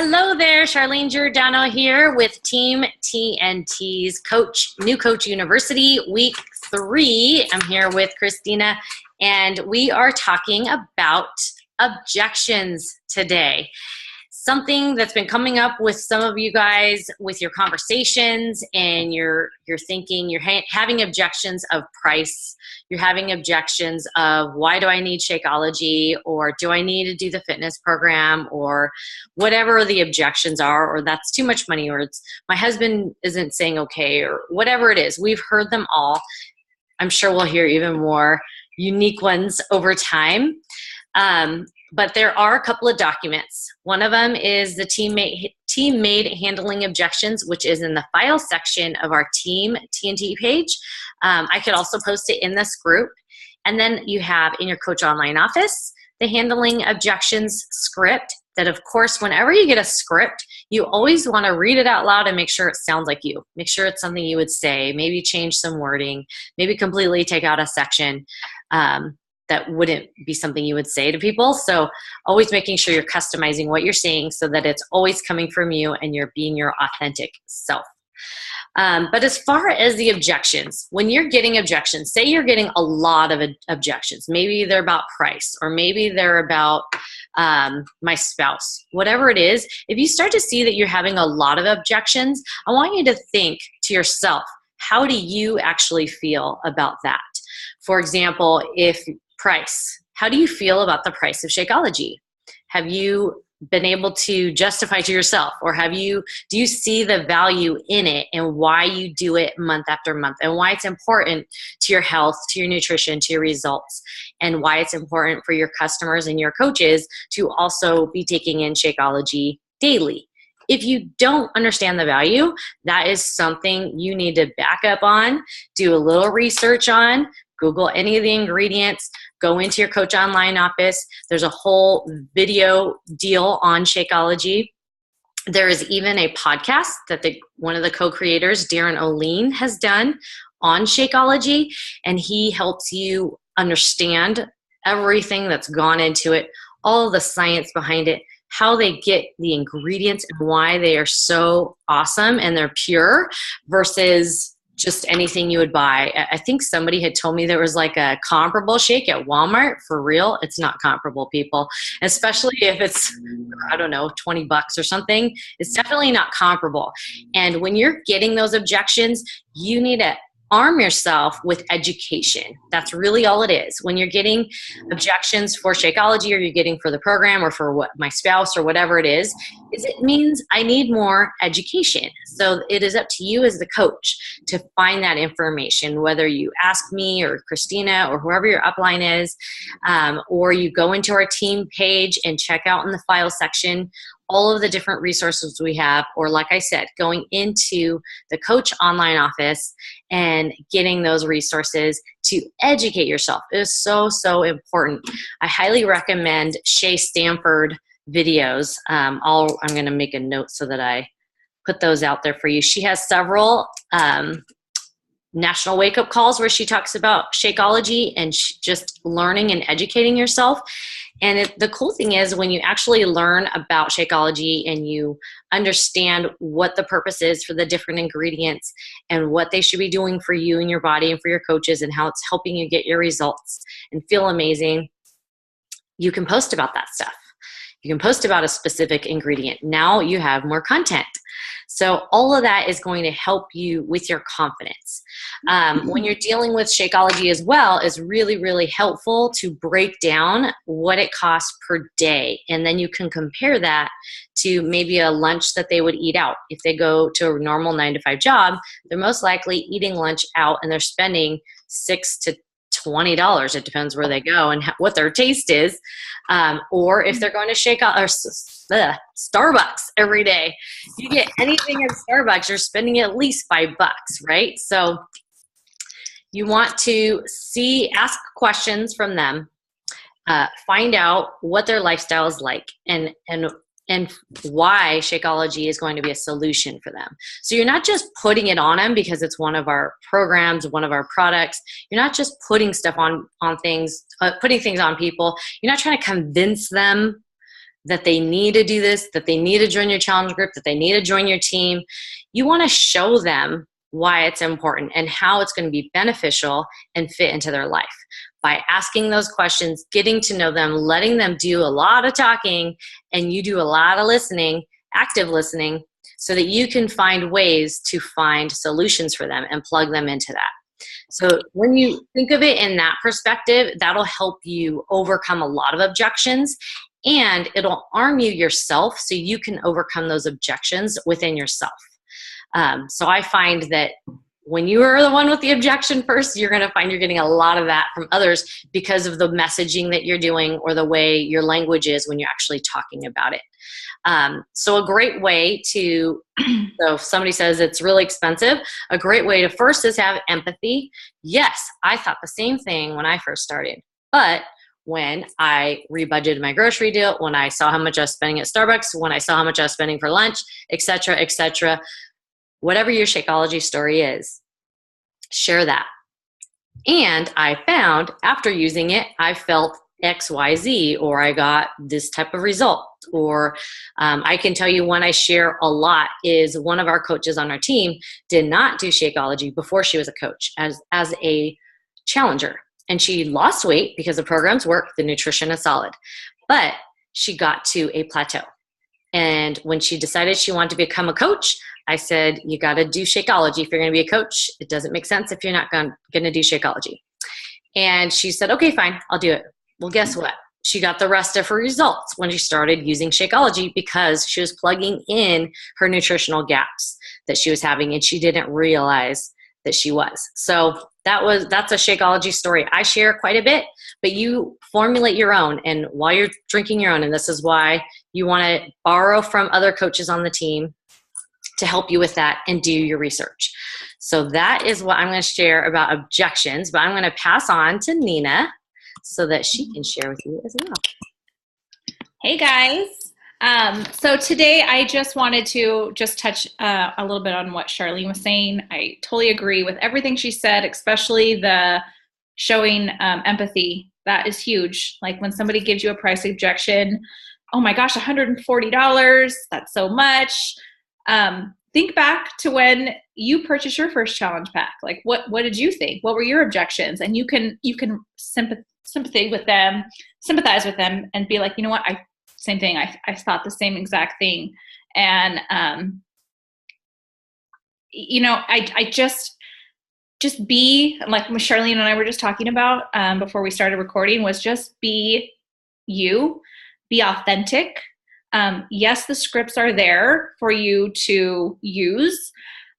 Hello there, Charlene Giordano here with Team TNT's New Coach University, week 3. I'm here with Christina, and we are talking about objections today. Something that's been coming up with some of you guys with your conversations, and you're thinking, you're having objections of price. You're having objections of, why do I need Shakeology, or do I need to do the fitness program, or whatever the objections are, or that's too much money, or it's my husband isn't saying okay, or whatever it is. We've heard them all. I'm sure we'll hear even more unique ones over time. But there are a couple of documents. One of them is the team-made handling objections, which is in the file section of our Team TNT page. I could also post it in this group. And then you have in your Coach Online office, the handling objections script that, of course, whenever you get a script, you always want to read it out loud and make sure it sounds like you. Make sure it's something you would say, maybe change some wording, maybe completely take out a section. That wouldn't be something you would say to people. So always making sure you're customizing what you're saying so that it's always coming from you and you're being your authentic self. But as far as the objections, when you're getting objections, say you're getting a lot of objections, maybe they're about price, or maybe they're about my spouse, whatever it is, if you start to see that you're having a lot of objections, I want you to think to yourself, how do you actually feel about that? For example, if price. How do you feel about the price of Shakeology? Have you been able to justify to yourself, or do you see the value in it and why you do it month after month, and why it's important to your health, to your nutrition, to your results, and why it's important for your customers and your coaches to also be taking in Shakeology daily? If you don't understand the value, that is something you need to back up on, do a little research on, Google any of the ingredients, go into your Coach Online office. There's a whole video deal on Shakeology. There is even a podcast that one of the co-creators, Darren O'Lean, has done on Shakeology, and he helps you understand everything that's gone into it, all of the science behind it, how they get the ingredients and why they are so awesome and they're pure versus just anything you would buy. I think somebody had told me there was like a comparable shake at Walmart. For real, it's not comparable, people. Especially if it's, I don't know, $20 or something. It's definitely not comparable. And when you're getting those objections, you need to arm yourself with education. That's really all it is. When you're getting objections for Shakeology, or you're getting for the program, or for what my spouse, or whatever it is it means I need more education. So it is up to you as the coach to find that information, whether you ask me or Christina or whoever your upline is, or you go into our team page and check out in the file section all of the different resources we have, or like I said, going into the Coach Online office and getting those resources to educate yourself. It is so, so important. I highly recommend Shay Stanford videos. I'm going to make a note so that I put those out there for you. She has several national wake-up calls where she talks about Shakeology and just learning and educating yourself. And the cool thing is, when you actually learn about Shakeology and you understand what the purpose is for the different ingredients and what they should be doing for you and your body and for your coaches, and how it's helping you get your results and feel amazing, you can post about that stuff. You can post about a specific ingredient. Now you have more content. So all of that is going to help you with your confidence. When you're dealing with Shakeology as well, it's really, really helpful to break down what it costs per day. And then you can compare that to maybe a lunch that they would eat out. If they go to a normal 9-to-5 job, they're most likely eating lunch out, and they're spending $6 to $20. It depends where they go and what their taste is. Or if they're going to Starbucks every day, you get anything at Starbucks, you're spending at least $5, right? So you want to ask questions from them, find out what their lifestyle is like, and why Shakeology is going to be a solution for them. So you're not just putting it on them because it's one of our programs, one of our products. You're not just putting stuff on things, putting things on people. You're not trying to convince them that they need to do this, that they need to join your challenge group, that they need to join your team. You want to show them why it's important and how it's going to be beneficial and fit into their life. By asking those questions, getting to know them, letting them do a lot of talking, and you do a lot of listening, active listening, so that you can find ways to find solutions for them and plug them into that. So when you think of it in that perspective, that'll help you overcome a lot of objections, and it'll arm you yourself so you can overcome those objections within yourself. So I find that when you are the one with the objection first, you're going to find you're getting a lot of that from others because of the messaging that you're doing or the way your language is when you're actually talking about it. So a great way to, so if somebody says it's really expensive, a great way to first is have empathy. Yes, I thought the same thing when I first started, but when I rebudgeted my grocery deal, when I saw how much I was spending at Starbucks, when I saw how much I was spending for lunch, etc., whatever your Shakeology story is, share that. And I found after using it, I felt XYZ, or I got this type of result. Or I can tell you one I share a lot is one of our coaches on our team did not do Shakeology before she was a coach as a challenger. And she lost weight because the programs work, the nutrition is solid. But she got to a plateau. And when she decided she wanted to become a coach, I said, you got to do Shakeology if you're going to be a coach. It doesn't make sense if you're not going to do Shakeology. And she said, okay, fine, I'll do it. Well, guess what? She got the rest of her results when she started using Shakeology because she was plugging in her nutritional gaps that she was having, and she didn't realize that she was. So that's a Shakeology story I share quite a bit, but you formulate your own, and while you're drinking your own, and this is why you want to borrow from other coaches on the team to help you with that and do your research. So that is what I'm going to share about objections, but I'm going to pass on to Nina so that she can share with you as well. Hey guys. So today I just wanted to touch a little bit on what Charlene was saying. I totally agree with everything she said, especially the showing empathy. That is huge. Like when somebody gives you a price objection, oh my gosh, $140, that's so much. Think back to when you purchased your first challenge pack. Like what did you think? What were your objections? And you can sympathize with them and be like, you know what, same thing. I thought the same exact thing. And, I just be like Charlene and I were just talking about before we started recording, was just be you, be authentic. Yes, the scripts are there for you to use,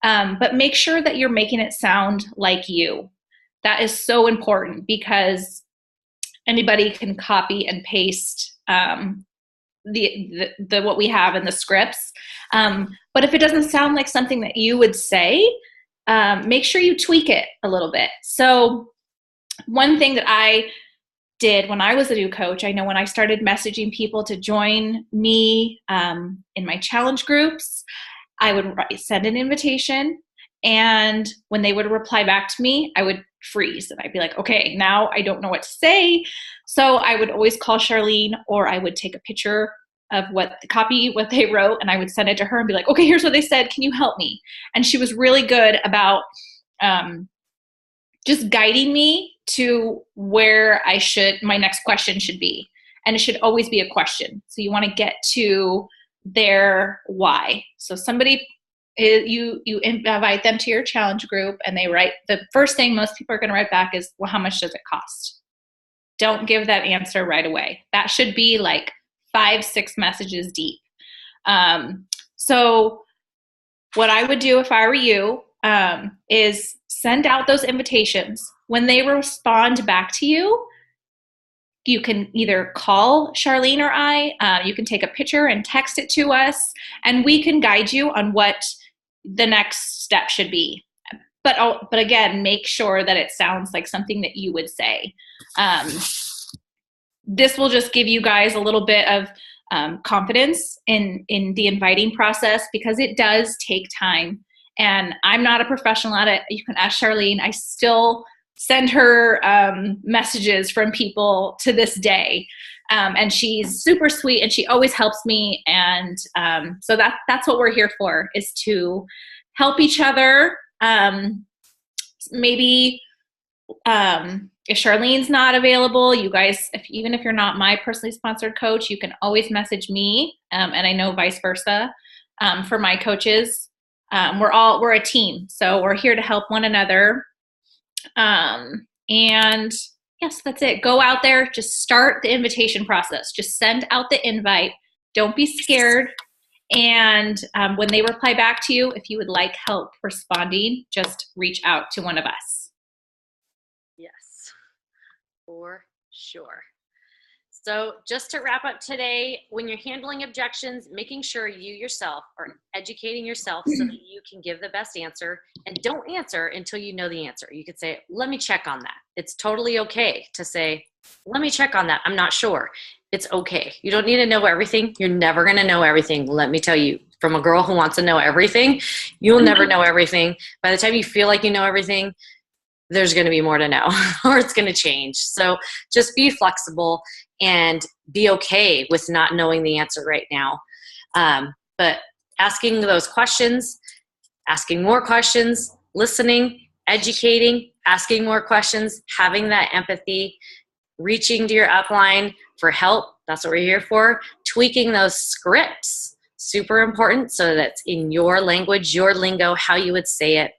but make sure that you're making it sound like you. That is so important because anybody can copy and paste the what we have in the scripts. But if it doesn't sound like something that you would say, make sure you tweak it a little bit. So one thing that I did when I was a new coach, I know when I started messaging people to join me in my challenge groups, I would send an invitation, and when they would reply back to me, I would freeze, and I'd be like, okay, now I don't know what to say. So I would always call Charlene, or I would take a picture of what they wrote, and I would send it to her and be like, okay, here's what they said, can you help me? And she was really good about just guiding me to where my next question should be. And it should always be a question. So you want to get to their why. So you invite them to your challenge group, and they write, the first thing most people are going to write back is, well, how much does it cost? Don't give that answer right away. That should be like 5-6 messages deep. So what I would do if I were you is send out those invitations. When they respond back to you, you can either call Charlene or I, you can take a picture and text it to us, and we can guide you on what the next step should be. But again, make sure that it sounds like something that you would say. This will just give you guys a little bit of confidence in the inviting process, because it does take time. And I'm not a professional at it. You can ask Charlene. I still send her messages from people to this day. And she's super sweet and she always helps me. And so that's what we're here for, is to help each other. Maybe if Charlene's not available, you guys, even if you're not my personally sponsored coach, you can always message me. And I know vice versa for my coaches. We're a team, so we're here to help one another. And yes, that's it. Go out there, just start the invitation process. Just send out the invite. Don't be scared. And when they reply back to you, if you would like help responding, just reach out to one of us. Yes, for sure. So just to wrap up today, when you're handling objections, making sure you yourself are educating yourself so that you can give the best answer, and don't answer until you know the answer. You could say, let me check on that. It's totally okay to say, let me check on that. I'm not sure. It's okay. You don't need to know everything. You're never going to know everything. Let me tell you, from a girl who wants to know everything, you'll never know everything. By the time you feel like you know everything, there's going to be more to know or it's going to change. So just be flexible and be okay with not knowing the answer right now. But asking those questions, asking more questions, listening, educating, asking more questions, having that empathy, reaching to your upline for help. That's what we're here for. Tweaking those scripts, super important, so that it's in your language, your lingo, how you would say it,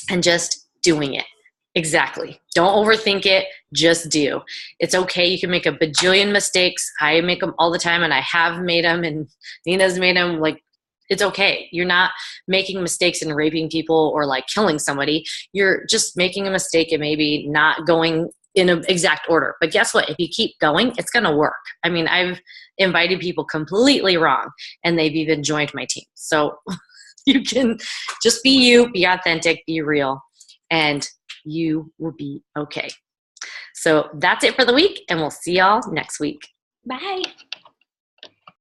and just doing it. Exactly. Don't overthink it. Just do. It's okay. You can make a bajillion mistakes. I make them all the time, and I have made them, and Nina's made them. Like, it's okay. You're not making mistakes and raping people or like killing somebody. You're just making a mistake and maybe not going in an exact order. But guess what? If you keep going, it's going to work. I mean, I've invited people completely wrong, and they've even joined my team. So you can just be you, be authentic, be real, and you will be okay. So that's it for the week, and we'll see y'all next week. Bye.